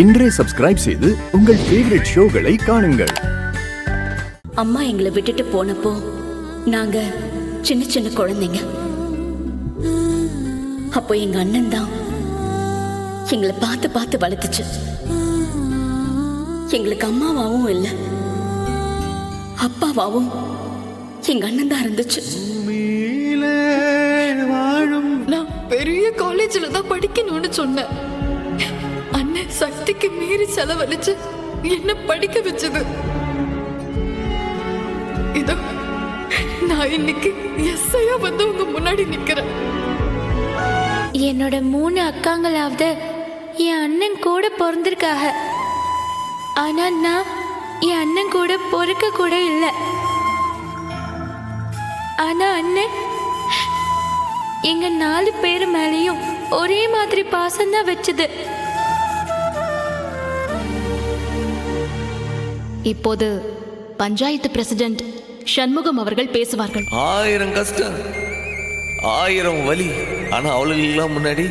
இன்றே சப்ஸ்கிரைப் செய்து உங்கள் ஃபேவரட் ஷோகளை காணுங்கள். அம்மா எங்களை விட்டுட்டு போனப்போ நாங்க சின்ன சின்ன குழந்தைங்க. அப்போ எங்க அண்ணன் தான் எங்களை பார்த்து பார்த்து வளர்த்துச்சு. எங்களுக்கு அம்மாவாவும் இல்ல, அப்பாவாவும் எங்க அண்ணன் தான் இருந்துச்சு. நான் பெரிய காலேஜ்ல தான் படிக்கணும்னு சொன்னேன். அண்ணன் சக்திக்கு மீறி செலவழிச்சு என்ன படிக்க வச்சது. இதோ நான் இன்னைக்கு எஸ்ஐயா வந்து உங்க முன்னாடி நிக்கிறேன். என்னோட 3 அக்காங்களாவது என் அண்ணன் கூட பிறந்திருக்காக. ஆனா நான் என் அண்ணன் கூட பொறுக்க கூட இல்லை. ஆனா அண்ணன் எங்க 4 பேர் மேலேயும் ஒரே மாதிரி பாசம்தான் வச்சது. இப்போது பஞ்சாயத்து பிரசிடென்ட் சண்முகம் அவர்கள் பேசுவார்கள். 1000 கஷ்டம், 1000 வலி, ஆனா அவளுக்கெல்லாம் முன்னாடி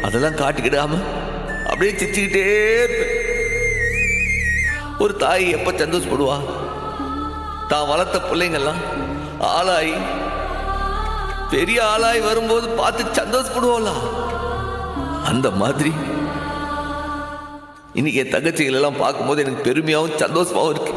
அதெல்லாம் காட்டிக்கிடாம அப்படியே சிரிச்சுக்கிட்டே இருப்பேன். ஒரு தாய் எப்ப சந்தோஷப்படுவா? தான் வளர்த்த பிள்ளைங்கெல்லாம் ஆளாயி பெரிய ஆளாய் வரும்போது பார்த்து சந்தோஷப்படுவோம்ல. அந்த மாதிரி இன்னைக்கு என் தங்கச்சிகள் எல்லாம் பார்க்கும்போது எனக்கு பெருமையாகவும் சந்தோஷமாகவும் இருக்கு.